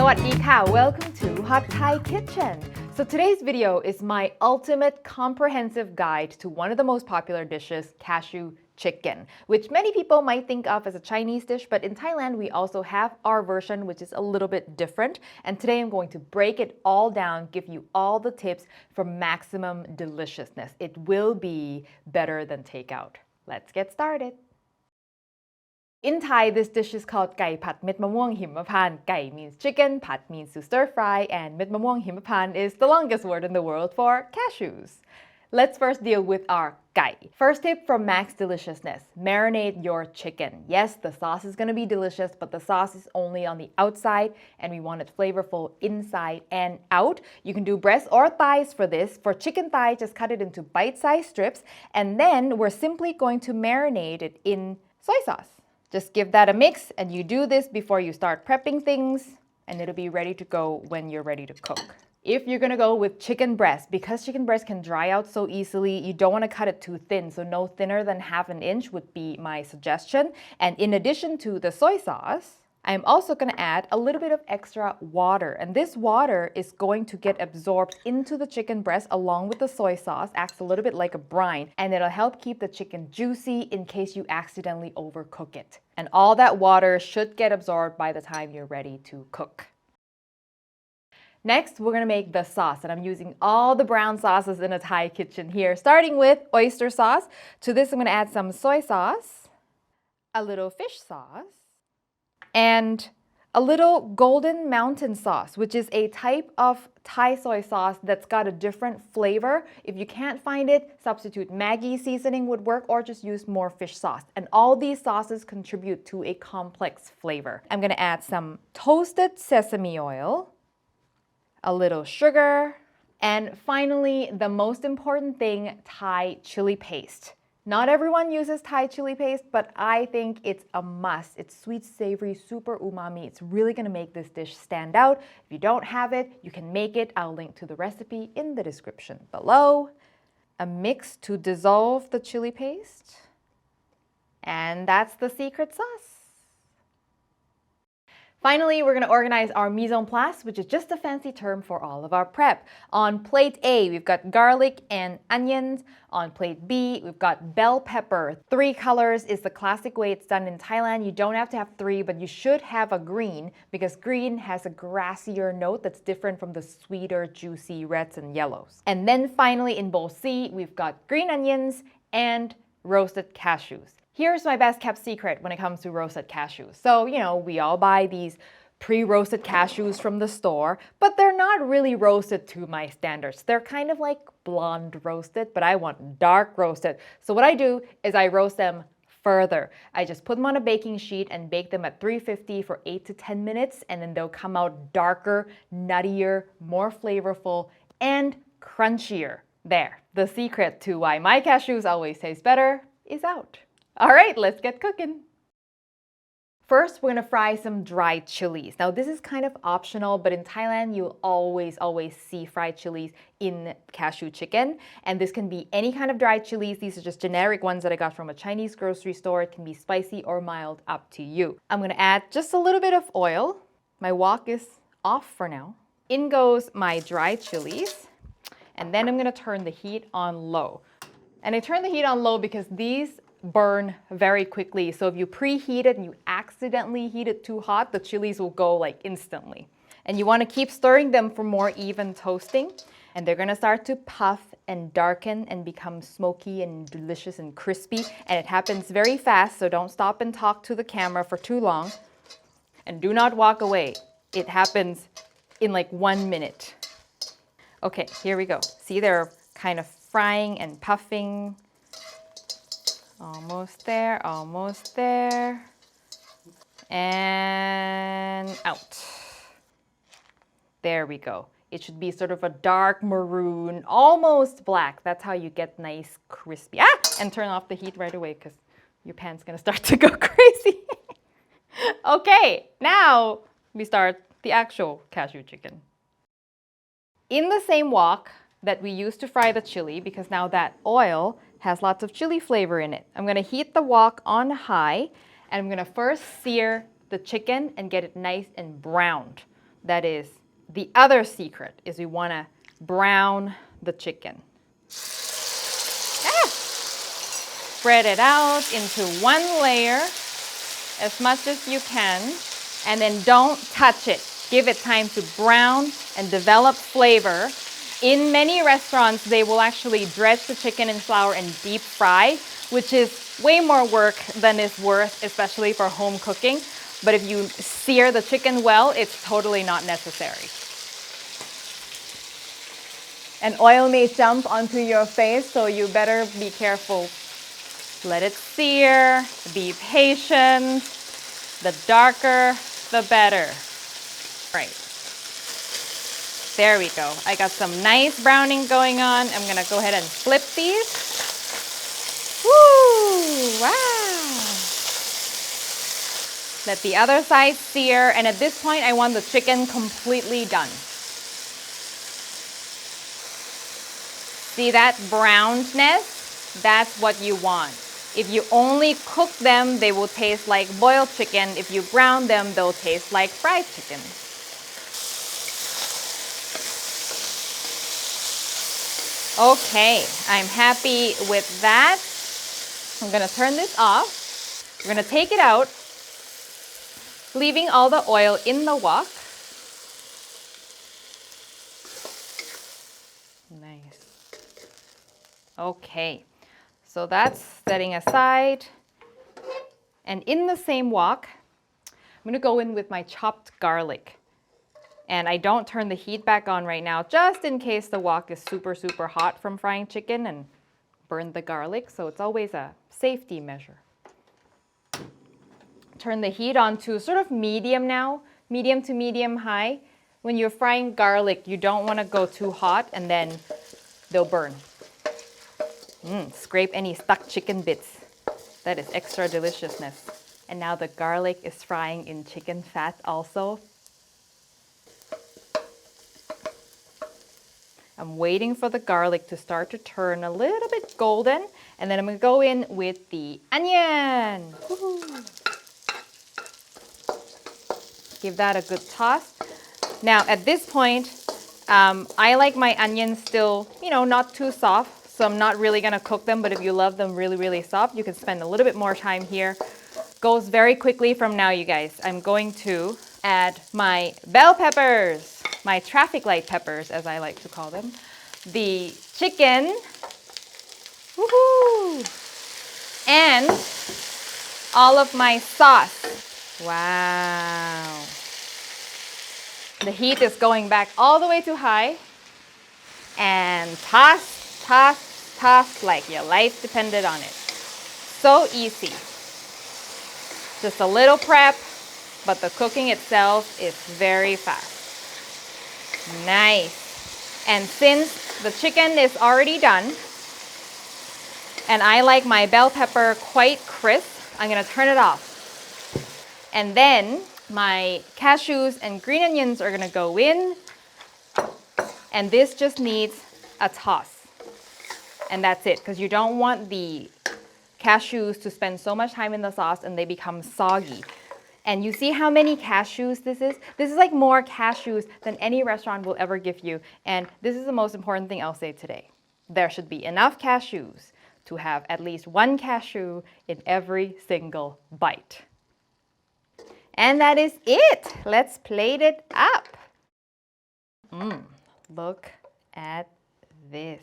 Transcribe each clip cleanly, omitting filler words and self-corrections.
Sawadee ka! Welcome to Hot Thai Kitchen. So today's video is my ultimate comprehensive guide to one of the most popular dishes, cashew chicken, which many people might think of as a Chinese dish, but in Thailand we also have our version, which is a little bit different. And today I'm going to break it all down, give you all the tips for maximum deliciousness. It will be better than takeout. Let's get started. In Thai, this dish is called Gai Pat Met Mamwang Himapan. Gai means chicken, Pat means to stir fry, and Met Mamwang Himapan is the longest word in the world for cashews. Let's first deal with our gai. First tip for max deliciousness, marinate your chicken. Yes, the sauce is going to be delicious, but the sauce is only on the outside and we want it flavorful inside and out. You can do breast or thighs for this. For chicken thigh, just cut it into bite-sized strips and then we're simply going to marinate it in soy sauce. Just give that a mix and you do this before you start prepping things and it'll be ready to go when you're ready to cook. If you're gonna go with chicken breast, because chicken breast can dry out so easily, you don't wanna cut it too thin, so no thinner than ½ inch would be my suggestion. And in addition to the soy sauce, I'm also going to add a little bit of extra water, and this water is going to get absorbed into the chicken breast along with the soy sauce, acts a little bit like a brine, and it'll help keep the chicken juicy in case you accidentally overcook it. And all that water should get absorbed by the time you're ready to cook. Next, we're going to make the sauce, and I'm using all the brown sauces in a Thai kitchen here, starting with oyster sauce. To this, I'm going to add some soy sauce, a little fish sauce, and a little golden mountain sauce, which is a type of Thai soy sauce that's got a different flavor. If you can't find it, substitute Maggi seasoning would work or just use more fish sauce. And all these sauces contribute to a complex flavor. I'm going to add some toasted sesame oil, a little sugar, and finally, the most important thing, Thai chili paste. Not everyone uses Thai chili paste, but I think it's a must. It's sweet, savory, super umami. It's really going to make this dish stand out. If you don't have it, you can make it. I'll link to the recipe in the description below. A mix to dissolve the chili paste. And that's the secret sauce. Finally, we're going to organize our mise en place, which is just a fancy term for all of our prep. On plate A, we've got garlic and onions. On plate B, we've got bell pepper. 3 colors is the classic way it's done in Thailand. You don't have to have 3, but you should have a green because green has a grassier note that's different from the sweeter, juicy reds and yellows. And then finally, in bowl C, we've got green onions and roasted cashews. Here's my best kept secret when it comes to roasted cashews. So, we all buy these pre-roasted cashews from the store, but they're not really roasted to my standards. They're kind of like blonde roasted, but I want dark roasted. So what I do is I roast them further. I just put them on a baking sheet and bake them at 350 for 8 to 10 minutes, and then they'll come out darker, nuttier, more flavorful, and crunchier. There, the secret to why my cashews always taste better is out. All right, let's get cooking. First, we're going to fry some dried chilies. Now, this is kind of optional, but in Thailand, you'll always see fried chilies in cashew chicken. And this can be any kind of dried chilies. These are just generic ones that I got from a Chinese grocery store. It can be spicy or mild, up to you. I'm going to add just a little bit of oil. My wok is off for now. In goes my dried chilies. And then I'm going to turn the heat on low. And I turn the heat on low because these burn very quickly. So if you preheat it and you accidentally heat it too hot, the chilies will go like instantly. And you want to keep stirring them for more even toasting. And they're going to start to puff and darken and become smoky and delicious and crispy. And it happens very fast, so don't stop and talk to the camera for too long. And do not walk away. It happens in like 1 minute. Okay, here we go. See, they're kind of frying and puffing. Almost there, almost there. And out. There we go. It should be sort of a dark maroon, almost black. That's how you get nice, crispy. And turn off the heat right away because your pan's gonna start to go crazy. Okay, now we start the actual cashew chicken. In the same wok that we used to fry the chili, because now that oil has lots of chili flavor in it, I'm going to heat the wok on high, and I'm going to first sear the chicken and get it nice and browned. that is the other secret, is we want to brown the chicken. Spread it out into one layer as much as you can, and then don't touch it. Give it time to brown and develop flavor. In many restaurants, they will actually dredge the chicken in flour and deep fry, which is way more work than is worth, especially for home cooking. But if you sear the chicken well, it's totally not necessary. And oil may jump onto your face, so you better be careful. Let it sear, be patient. The darker, the better. Right. There we go. I got some nice browning going on. I'm gonna go ahead and flip these. Woo! Wow! Let the other side sear, and at this point I want the chicken completely done. See that brownedness? That's what you want. If you only cook them, they will taste like boiled chicken. If you brown them, they'll taste like fried chicken. Okay, I'm happy with that. I'm gonna turn this off. We're gonna take it out, leaving all the oil in the wok. Nice. Okay, so that's setting aside. And in the same wok, I'm gonna go in with my chopped garlic. And I don't turn the heat back on right now, just in case the wok is super, super hot from frying chicken and burn the garlic. So it's always a safety measure. Turn the heat on to sort of medium now, medium to medium high. When you're frying garlic, you don't want to go too hot and then they'll burn. Scrape any stuck chicken bits. That is extra deliciousness. And now the garlic is frying in chicken fat also. I'm waiting for the garlic to start to turn a little bit golden, and then I'm going to go in with the onion. Woo-hoo. Give that a good toss. Now at this point, I like my onions still, not too soft, so I'm not really going to cook them, but if you love them really, really soft, you can spend a little bit more time here. Goes very quickly from now, you guys. I'm going to add my bell peppers. My traffic light peppers, as I like to call them, the chicken, woohoo, and all of my sauce. Wow. The heat is going back all the way to high, and toss, toss, toss like your life depended on it. So easy. Just a little prep, but the cooking itself is very fast. Nice. And since the chicken is already done, and I like my bell pepper quite crisp, I'm going to turn it off. And then my cashews and green onions are going to go in, and this just needs a toss. And that's it, because you don't want the cashews to spend so much time in the sauce and they become soggy. And you see how many cashews this is? This is like more cashews than any restaurant will ever give you. And this is the most important thing I'll say today. There should be enough cashews to have at least one cashew in every single bite. And that is it. Let's plate it up. Look at this.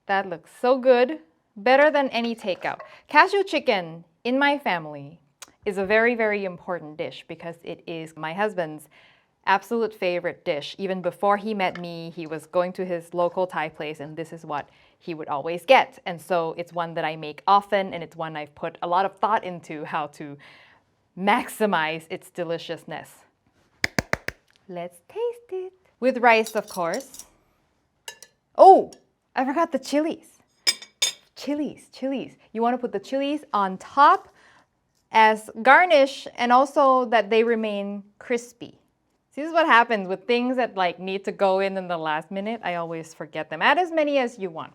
That looks so good. Better than any takeout. Cashew chicken in my family is a very, very important dish because it is my husband's absolute favorite dish. Even before he met me, he was going to his local Thai place and this is what he would always get. And so it's one that I make often and it's one I've put a lot of thought into how to maximize its deliciousness. Let's taste it. With rice, of course. Oh, I forgot the chilies. Chilies. You want to put the chilies on top as garnish and also that they remain crispy. This is what happens with things that need to go in the last minute. I always forget them. Add as many as you want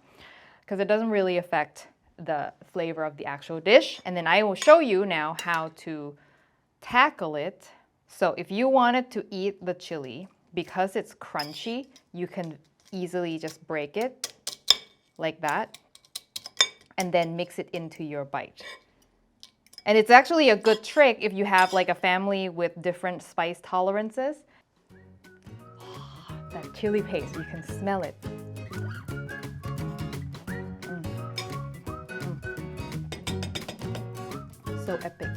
because it doesn't really affect the flavor of the actual dish. And then I will show you now how to tackle it So if you wanted to eat the chili, because it's crunchy, you can easily just break it like that and then mix it into your bite. And it's actually a good trick if you have like a family with different spice tolerances. That chili paste, you can smell it. So epic.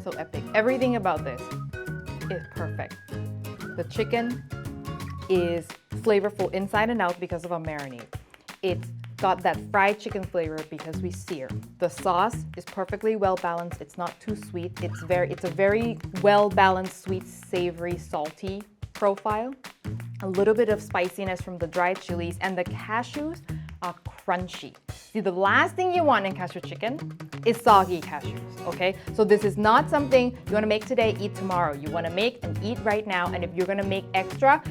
So epic. Everything about this is perfect. The chicken is flavorful inside and out because of our marinade. It's got that fried chicken flavor because we sear. The sauce is perfectly well balanced. It's not too sweet. It's a very well balanced, sweet, savory, salty profile. A little bit of spiciness from the dried chilies, and the cashews are crunchy. See, the last thing you want in cashew chicken is soggy cashews, okay? So this is not something you want to make today, eat tomorrow. You want to make and eat right now, and if you're going to make extra,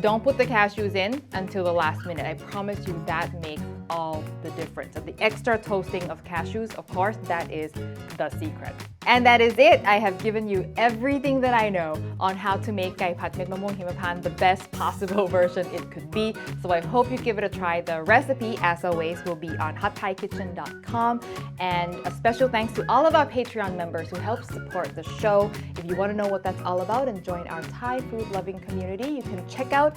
don't put the cashews in until the last minute. I promise you that makes all the difference. And the extra toasting of cashews, of course, that is the secret. And that is it. I have given you everything that I know on how to make gai pad mit mamong himapan the best possible version it could be. So I hope you give it a try. The recipe, as always, will be on hotthaikitchen.com. And a special thanks to all of our Patreon members who help support the show. If you want to know what that's all about and join our Thai food loving community, you can check out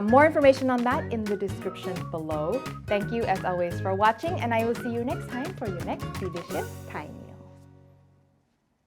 more information on that in the description below. Thank you as always for watching, and I will see you next time for your next delicious Thai meal.